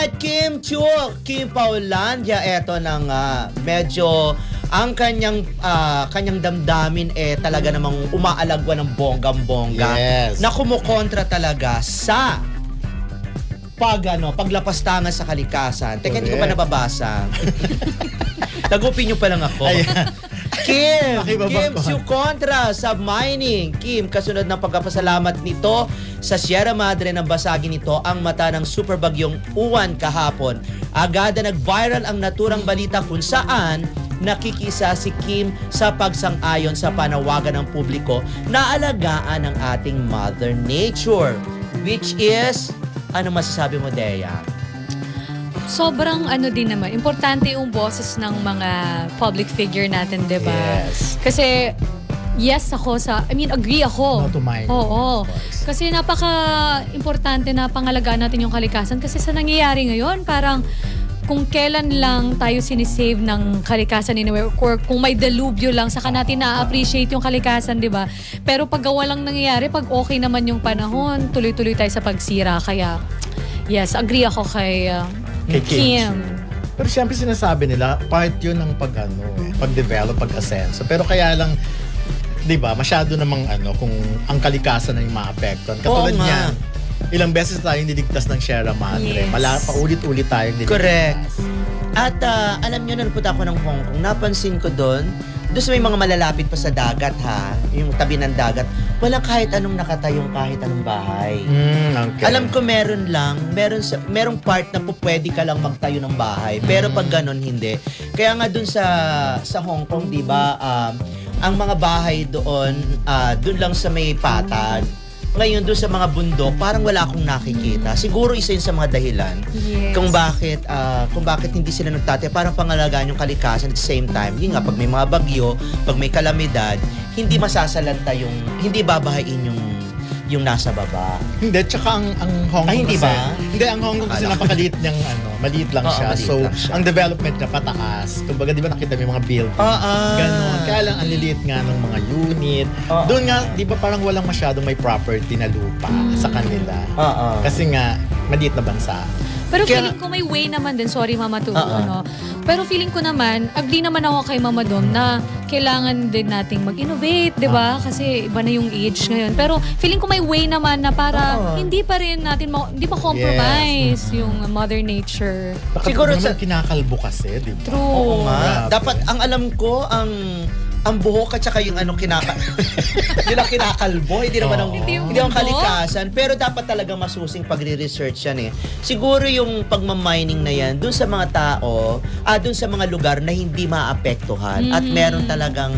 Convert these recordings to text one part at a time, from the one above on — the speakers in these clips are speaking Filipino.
Alright, Kim Chu, Kim Paulandia, eto na nga. Medyo ang kanyang damdamin talaga namang umaalagwa ng bonggang-bongga. Yes. Na kumukontra talaga sa paglapastangan sa kalikasan. Teka, hindi ko pa nababasa. Nag-opinyon pa lang ako. Kim Chu kontra sa mining. Kim, kasunod ng pagpapasalamat nito sa Sierra Madre ng basagin nito ang mata ng super bagyong Uwan kahapon. Agad na nag-viral ang naturang balita kung saan nakikisa si Kim sa pagsang-ayon sa panawagan ng publiko na alagaan ang ating Mother Nature. Which is, ano masasabi mo, Dea? Sobrang din naman. Importante yung boses ng mga public figure natin, di ba? Yes. Kasi, yes ako agree ako. No to mind. Oo. Kasi napaka-importante na pangalagaan natin yung kalikasan. Kasi sa nangyayari ngayon, parang kung kailan lang tayo sinisave ng kalikasan anywhere, or kung may delubyo lang, saka natin na-appreciate yung kalikasan, di ba? Pero pag walang nangyayari, pag okay naman yung panahon, tuloy-tuloy tayo sa pagsira. Kaya, yes, agree ako kay Kim. Pero siyempre sinasabi nila, part yun ng pag-develop, pag-asenso. Pero kaya lang, di ba, masyado namang kung ang kalikasan na yung maapektuhan. Katulad niyan, ilang beses tayong niligtas ng Sierra Madre. Yes. Paulit-ulit tayong niligtas. Correct. At alam nyo, nalpunta ako ng Hong Kong, napansin ko doon sa may mga malalapit pa sa dagat yung tabi ng dagat, walang kahit anong nakatayong kahit anong bahay. Okay. Alam ko merong part na pwede ka lang magtayo ng bahay, pero pag ganun hindi. Kaya nga doon sa Hong Kong, di ba, ang mga bahay doon lang sa may patag. Ngayon doon sa mga bundok, parang wala akong nakikita. Siguro isa yun sa mga dahilan kung bakit hindi sila nagtataya, parang pangalagaan yung kalikasan at the same time. Yun nga, pag may mga bagyo, pag may kalamidad, hindi masasalanta hindi babahain yung nasa baba. Hindi, tsaka ang Hong Kong hindi kasi, ba? Hindi, ang Hong Kong kasi napakaliit niyang maliit lang siya. Maliit So, lang siya. ang development niya pataas. Kumbaga, di ba nakita mo yung mga building? Ganon. Kaya lang, ang liliit nga ng mga unit. Doon nga, di ba parang walang masyadong may property na lupa sa kanila. Kasi nga, maliit na bansa. Pero feeling ko may way naman din. Sorry, Mama Tubo, Pero feeling ko naman, agree naman ako kay Mama Dom na kailangan din nating mag-innovate, di ba? Kasi iba na yung age ngayon. Pero feeling ko may way naman na para hindi pa rin natin, hindi pa compromise yung Mother Nature. Siguro naman kinakalbo kasi, di ba? True. Oo nga. Dapat, ang alam ko, ang buhok at saka yung yun ang kinakalbo, hindi naman ang kalikasan, pero dapat talaga masusing pagre-research yan Siguro yung pagmamining na yan, dun sa mga tao, dun sa mga lugar na hindi maapektuhan at meron talagang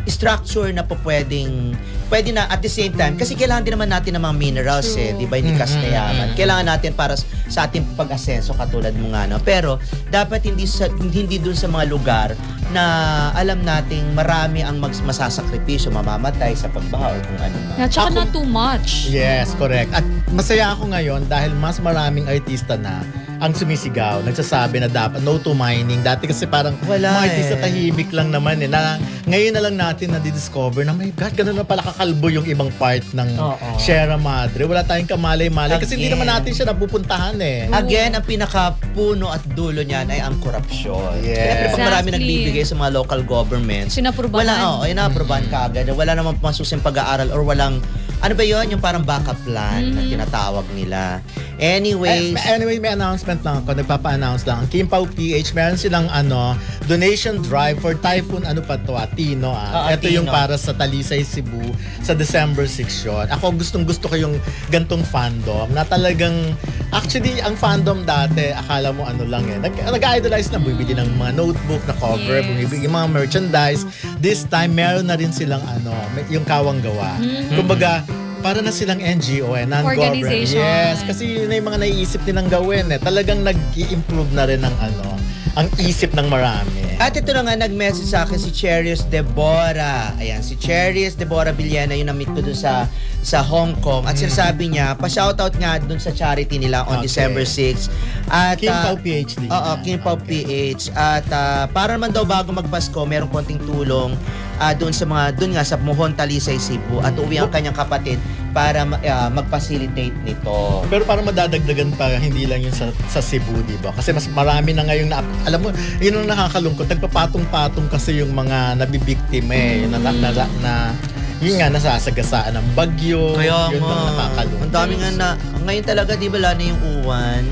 structure na pwede na at the same time, kasi kailangan din naman natin ng mga minerals di ba, hindi kastayaman. Kailangan natin para sa ating pag-asenso katulad mo nga, pero dapat hindi dun sa mga lugar na alam nating marami ang masasakripisyo, mamamatay sa pagbaha or kung ano man. At saka not too much. Yes, correct. At masaya ako ngayon dahil mas maraming artista na ang sumisigaw, nagsasabi na dapat no to mining. Dati kasi parang mga artista tahimik lang naman na ngayon na lang natin na-discover na my God, ganun na pala kakalbo yung ibang part ng Sierra Madre. Wala tayong kamalay-malay kasi hindi naman natin siya napupuntahan Again, ang pinakapuno at dulo niyan ay ang korupsyon. Yes. Pag marami nagbibigay sa mga local governments, sinaprubahan. inaprubahan ka agad. Wala namang masusing pag-aaral or walang, ano ba yun? Yung parang backup plan na tinatawag nila. Anyway, may announcement lang ako. Nagpapa-announce lang. Ang Kim Pao PH, meron silang donation drive for Typhoon, Tino. Ito yung para sa Talisay, Cebu sa December 6 yun. Ako gustong-gusto ko yung gantong fandom na talagang, actually, ang fandom dati, akala mo lang nag-idolize na, bumibili ng mga notebook na cover, bumibili ng mga merchandise. This time, meron na rin silang yung kawang gawa. Kumbaga, para na silang NGO non-government. Organization. Yes, kasi yun na yung mga naiisip nilang gawin Talagang nag-i-improve na rin ang isip ng marami. At ito na nga, nag-message sa akin si Cherius Deborah. Ayan, si Cherius Deborah Villena, yung na-meet ko dun sa Hong Kong. At sinasabi niya, pa-shoutout nga dun sa charity nila on December 6. At, Kim Pao PhD. Kim Pao PH. At para naman daw bago magpasko, merong konting tulong doon nga sa Mohon, Talisay, Cebu. At uwi ang kanyang kapatid para mag-facilitate nito. Pero parang madadagdagan pa, hindi lang yun sa Cebu, di ba? Kasi mas marami na ngayon na, alam mo, yun ang nakakalungkot. Nagpapatong-patong kasi yung mga nabibiktima yun nga, nasasagasaan ng bagyo. Kaya yun ang nakakalungkot. Ang dami nga na, ngayon talaga, di ba, lalo yung uwan.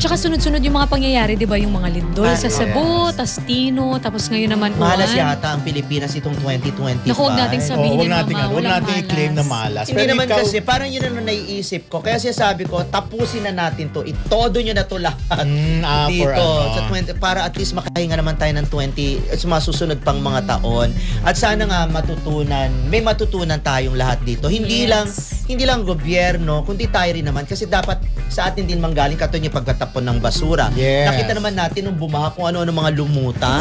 Tsaka sunod-sunod yung mga pangyayari, di ba? Yung mga lindol sa Cebu, tas Tino, tapos ngayon naman malas yata ang Pilipinas itong 2025. Naku, huwag nating sabihin huwag natin i-claim na malas. Hindi naman kasi, parang yun ang naiisip ko. Kaya sabi ko, tapusin na natin to. Itodo nyo na to lahat dito. Sa 20, para at least makahinga naman tayo ng 20 sa masusunod pang mga taon. At sana nga may matutunan tayong lahat dito. Hindi lang gobyerno, kundi tayo rin naman. Kasi dapat sa atin din manggaling katulad yung pagkatapon ng basura. Nakita naman natin nung bumaha kung ano-ano mga lumutan.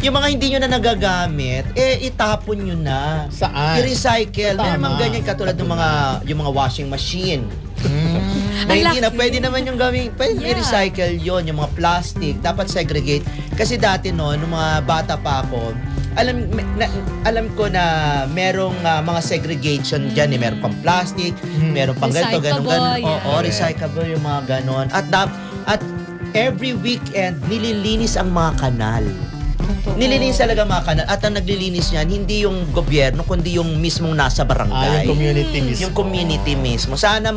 Yung mga hindi nyo na nagagamit, itapon nyo na. Saan? I-recycle. May naman ganyan katulad ng yung mga washing machine. Na hindi na, pwede naman yung gawing, pwede i-recycle yon yung mga plastic. Dapat segregate. Kasi dati nung mga bata pa ako, alam ko na merong mga segregation dyan. Meron pang plastic, meron pang ganito, ganun. Oo, recyclable yung mga ganon. At every weekend, nililinis ang mga kanal. Nililinis talaga mga kanal. At ang naglilinis niyan, hindi yung gobyerno, kundi yung mismong nasa barangay. Yung community mismo. Yung community mismo. Sana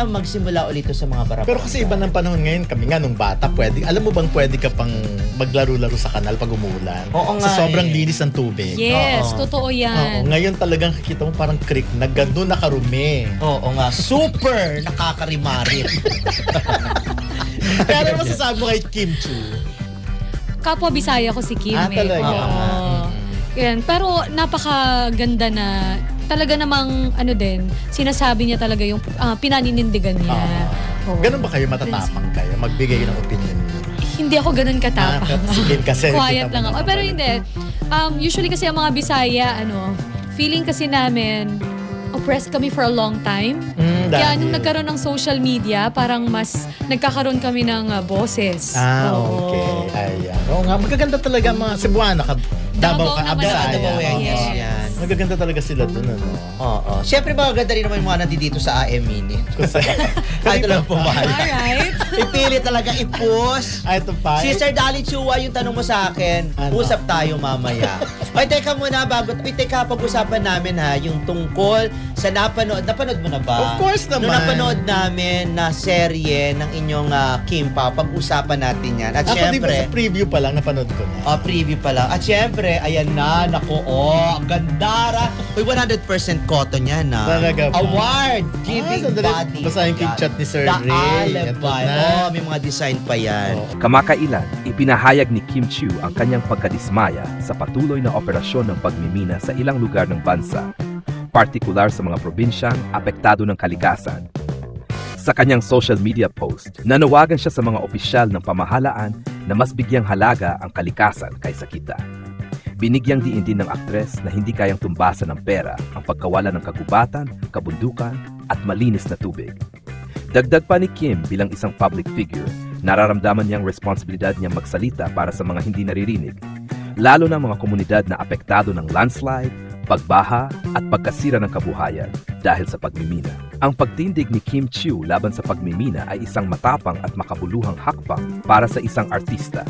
magsimula ulit sa mga barangay. Pero kasi iba ng panahon ngayon, kami nga nung bata, alam mo bang pwede ka pang maglaro-laro sa kanal pag umulan? Oo nga. Sa sobrang linis ng tubig. Yes, totoo yan. Ngayon talagang nakikita mo parang creek na gano'n nakarumi. Oo nga. Super nakakarimarin. Kaya ano masasabi mo kay Kim Chu? Kapwa Bisaya ko si Kim. Talaga? Yan. Pero napakaganda na talaga namang sinasabi niya talaga yung pinaninindigan niya. Ganun ba kayo, matatapang kayo? Magbigay ng opinion niyo? Hindi ako ganun katapang. Kasi quiet lang ako. Pero hindi. Usually kasi ang mga Bisaya, feeling kasi namin, oppressed kami for a long time. Kaya nung nagkaroon ng social media, parang mas nagkakaroon kami ng boses. Okay. Ayan. Oo nga, magaganda talaga mga Cebuana ka. Davao ka, Davao yan. Magaganda talaga sila dun, Oo. Siyempre magaganda rin naman yung mga nandito sa AM Mini. Ito lang pumahala. Alright. Ipili talaga i-push. Ito pa. Sister Dali Chua, yung tanong mo sa akin, usap tayo mamaya. Teka muna pag-usapan namin yung tungkol sa napanood mo na ba? Of course naman. Nung napanood namin na serye ng inyong Kim Pao, pag-usapan natin yan. At syempre, sa preview pa lang, napanood ko na. Preview pa lang. At syempre, ayan na, ang gandara. Uy, 100% cotton yan Talaga ba? Award! Giving body. Basta yung chat ni Sir Ray. May mga design pa yan. Kamakailan, ipinahayag ni Kim Chu ang kanyang pagkadismaya sa patuloy na operasyon ng pagmimina sa ilang lugar ng bansa, partikular sa mga probinsyang apektado ng kalikasan. Sa kanyang social media post, nanawagan siya sa mga opisyal ng pamahalaan na mas bigyang halaga ang kalikasan kaysa kita. Binigyang diin din ng aktres na hindi kayang tumbasan ng pera ang pagkawala ng kagubatan, kabundukan at malinis na tubig. Dagdag pa ni Kim bilang isang public figure, nararamdaman niyang responsibilidad niyang magsalita para sa mga hindi naririnig, lalo na mga komunidad na apektado ng landslide, pagbaha at pagkasira ng kabuhayan dahil sa pagmimina. Ang pagtindig ni Kim Chu laban sa pagmimina ay isang matapang at makabuluhang hakbang para sa isang artista.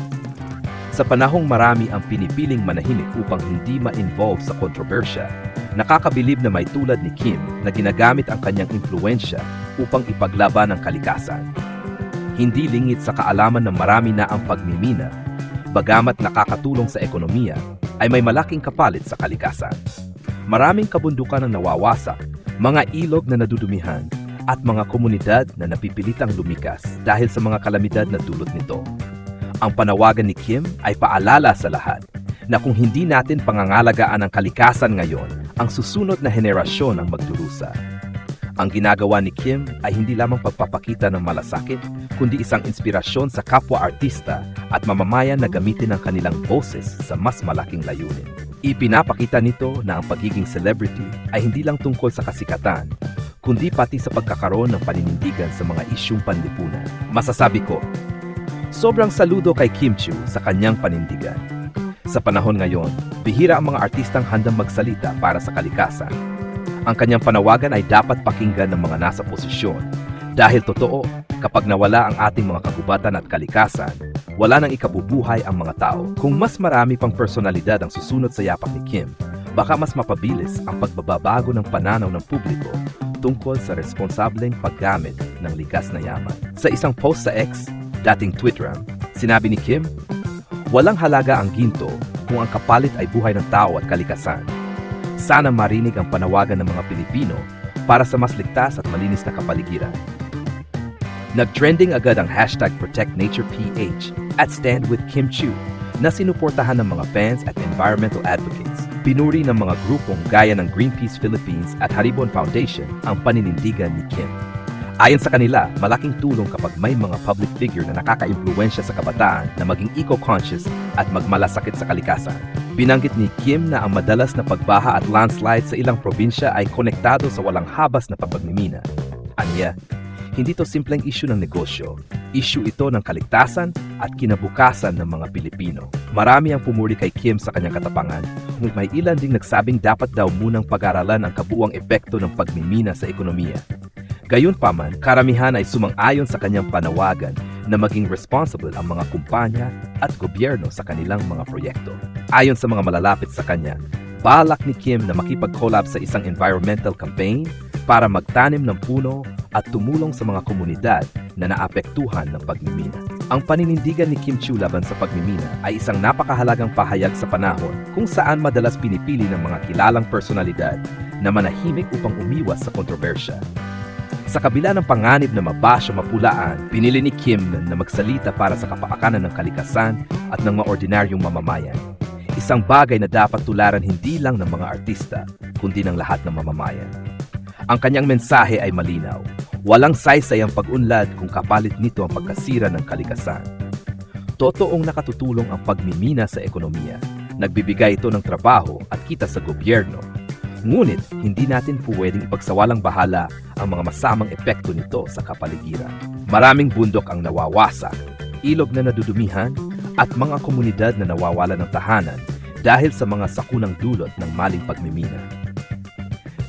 Sa panahong marami ang pinipiling manahimik upang hindi ma-involve sa kontrobersya, nakakabilib na may tulad ni Kim na ginagamit ang kanyang impluensya upang ipaglaban ang kalikasan. Hindi lingid sa kaalaman ng marami na ang pagmimina, bagamat nakakatulong sa ekonomiya, ay may malaking kapalit sa kalikasan. Maraming kabundukan ang nawawasak, mga ilog na nadudumihan, at mga komunidad na napipilitang lumikas dahil sa mga kalamidad na dulot nito. Ang panawagan ni Kim ay paalala sa lahat na kung hindi natin pangangalagaan ang kalikasan ngayon, ang susunod na henerasyon ang magdurusa. Ang ginagawa ni Kim ay hindi lamang pagpapakita ng malasakit, kundi isang inspirasyon sa kapwa-artista at mamamayan na gamitin ang kanilang boses sa mas malaking layunin. Ipinapakita nito na ang pagiging celebrity ay hindi lang tungkol sa kasikatan, kundi pati sa pagkakaroon ng paninindigan sa mga isyung panlipunan. Masasabi ko, sobrang saludo kay Kim Chu sa kanyang panindigan. Sa panahon ngayon, bihira ang mga artistang handang magsalita para sa kalikasan. Ang kanyang panawagan ay dapat pakinggan ng mga nasa posisyon. Dahil totoo, kapag nawala ang ating mga kagubatan at kalikasan, wala nang ikabubuhay ang mga tao. Kung mas marami pang personalidad ang susunod sa yapak ni Kim, baka mas mapabilis ang pagbabago ng pananaw ng publiko tungkol sa responsableng paggamit ng likas na yaman. Sa isang post sa X, dating Twitteram, sinabi ni Kim, "Walang halaga ang ginto kung ang kapalit ay buhay ng tao at kalikasan. Sana marinig ang panawagan ng mga Pilipino para sa mas ligtas at malinis na kapaligiran." Nag-trending agad ang #ProtectNaturePH at Stand with Kim Chiu na sinuportahan ng mga fans at environmental advocates. Pinuri ng mga grupong gaya ng Greenpeace Philippines at Haribon Foundation ang paninindigan ni Kim. Ayon sa kanila, malaking tulong kapag may mga public figure na nakaka-impluwensya sa kabataan na maging eco-conscious at magmalasakit sa kalikasan. Binanggit ni Kim na ang madalas na pagbaha at landslide sa ilang probinsya ay konektado sa walang habas na pagmimina. Aniya, hindi to simpleng issue ng negosyo. Issue ito ng kaligtasan at kinabukasan ng mga Pilipino. Marami ang pumuri kay Kim sa kanyang katapangan, ngunit may ilan ding nagsabing dapat daw munang pag-aralan ang kabuuang epekto ng pagmimina sa ekonomiya. Gayunpaman, karamihan ay sumang-ayon sa kanyang panawagan na maging responsible ang mga kumpanya at gobyerno sa kanilang mga proyekto. Ayon sa mga malalapit sa kanya, balak ni Kim na makipag-collab sa isang environmental campaign para magtanim ng puno at tumulong sa mga komunidad na naapektuhan ng pagmimina. Ang paninindigan ni Kim Chiu laban sa pagmimina ay isang napakahalagang pahayag sa panahon kung saan madalas pinipili ng mga kilalang personalidad na manahimik upang umiwas sa kontrobersya. Sa kabila ng panganib na mabasyo mapulaan, pinili ni Kim na magsalita para sa kapakanan ng kalikasan at ng mga ordinaryong mamamayan. Isang bagay na dapat tularan hindi lang ng mga artista, kundi ng lahat ng mamamayan. Ang kanyang mensahe ay malinaw. Walang saysay ang pag-unlad kung kapalit nito ang pagkasira ng kalikasan. Totoong nakatutulong ang pagmimina sa ekonomiya. Nagbibigay ito ng trabaho at kita sa gobyerno. Ngunit, hindi natin pwedeng ipagsawalang bahala ang mga masamang epekto nito sa kapaligiran. Maraming bundok ang nawawasak, ilog na nadudumihan, at mga komunidad na nawawalan ng tahanan dahil sa mga sakunang dulot ng maling pagmimina.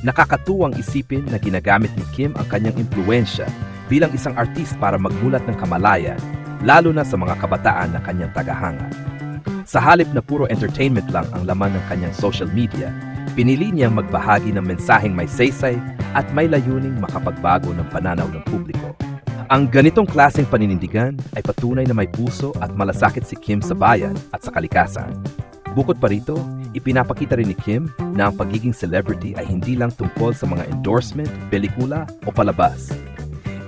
Nakakatuwang isipin na ginagamit ni Kim ang kanyang impluwensya bilang isang artist para magmulat ng kamalayan, lalo na sa mga kabataan na kanyang tagahanga. Sa halip na puro entertainment lang ang laman ng kanyang social media, pinili niyang magbahagi ng mensaheng may saysay at may layuning makapagbago ng pananaw ng publiko. Ang ganitong klaseng paninindigan ay patunay na may puso at malasakit si Kim sa bayan at sa kalikasan. Bukod pa rito, ipinapakita rin ni Kim na ang pagiging celebrity ay hindi lang tungkol sa mga endorsement, pelikula o palabas.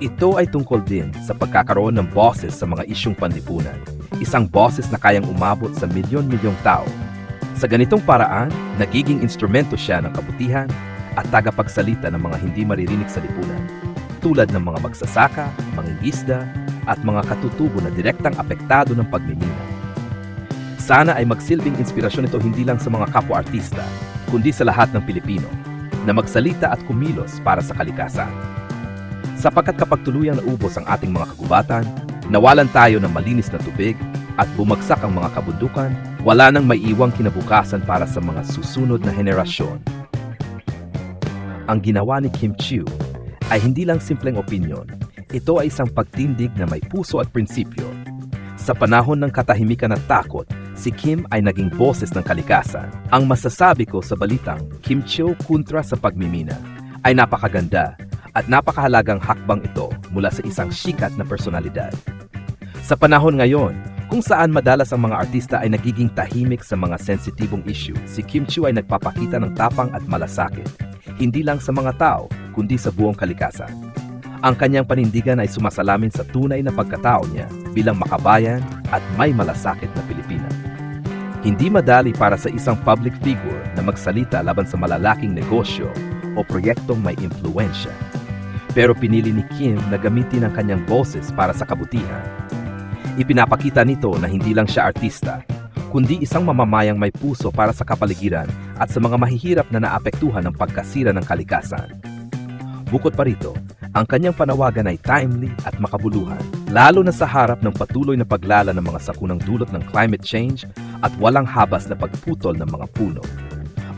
Ito ay tungkol din sa pagkakaroon ng boses sa mga isyung panlipunan. Isang boses na kayang umabot sa milyon-milyong tao. Sa ganitong paraan, nagiging instrumento siya ng kabutihan at tagapagsalita ng mga hindi maririnig sa lipunan, tulad ng mga magsasaka, mangingisda, at mga katutubo na direktang apektado ng pagmimina. Sana ay magsilbing inspirasyon ito hindi lang sa mga kapwa-artista, kundi sa lahat ng Pilipino na magsalita at kumilos para sa kalikasan. Sapagkat kapag tuluyang naubos ang ating mga kagubatan, nawalan tayo ng malinis na tubig at bumagsak ang mga kabundukan, wala nang maiiwang kinabukasan para sa mga susunod na henerasyon. Ang ginawa ni Kim Chiu ay hindi lang simpleng opinyon. Ito ay isang pagtindig na may puso at prinsipyo. Sa panahon ng katahimikan at takot, si Kim ay naging boses ng kalikasan. Ang masasabi ko sa balitang Kim Chiu kontra sa pagmimina ay napakaganda at napakahalagang hakbang ito mula sa isang sikat na personalidad. Sa panahon ngayon, kung saan madalas ang mga artista ay nagiging tahimik sa mga sensitibong issue, si Kim Chiu ay nagpapakita ng tapang at malasakit, hindi lang sa mga tao, kundi sa buong kalikasan. Ang kanyang panindigan ay sumasalamin sa tunay na pagkatao niya bilang makabayan at may malasakit na Pilipina. Hindi madali para sa isang public figure na magsalita laban sa malalaking negosyo o proyektong may impluwensya. Pero pinili ni Kim na gamitin ang kanyang boses para sa kabutihan. Ipinapakita nito na hindi lang siya artista, kundi isang mamamayang may puso para sa kapaligiran at sa mga mahihirap na naapektuhan ng pagkasira ng kalikasan. Bukod pa rito, ang kanyang panawagan ay timely at makabuluhan, lalo na sa harap ng patuloy na paglala ng mga sakunang dulot ng climate change at walang habas na pagputol ng mga puno.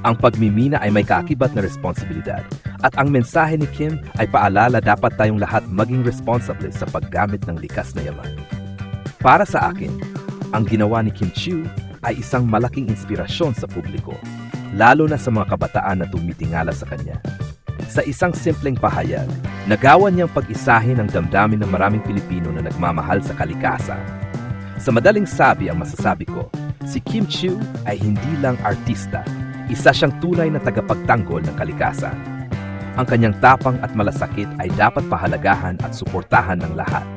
Ang pagmimina ay may kaakibat na responsibilidad at ang mensahe ni Kim ay paalala dapat tayong lahat maging responsable sa paggamit ng likas na yaman. Para sa akin, ang ginawa ni Kim Chiu ay isang malaking inspirasyon sa publiko, lalo na sa mga kabataan na tumitingala sa kanya. Sa isang simpleng pahayag, nagawa niyang pag-isahin ang damdamin ng maraming Pilipino na nagmamahal sa kalikasan. Sa madaling sabi ang masasabi ko, si Kim Chiu ay hindi lang artista, isa siyang tunay na tagapagtanggol ng kalikasan. Ang kanyang tapang at malasakit ay dapat pahalagahan at suportahan ng lahat.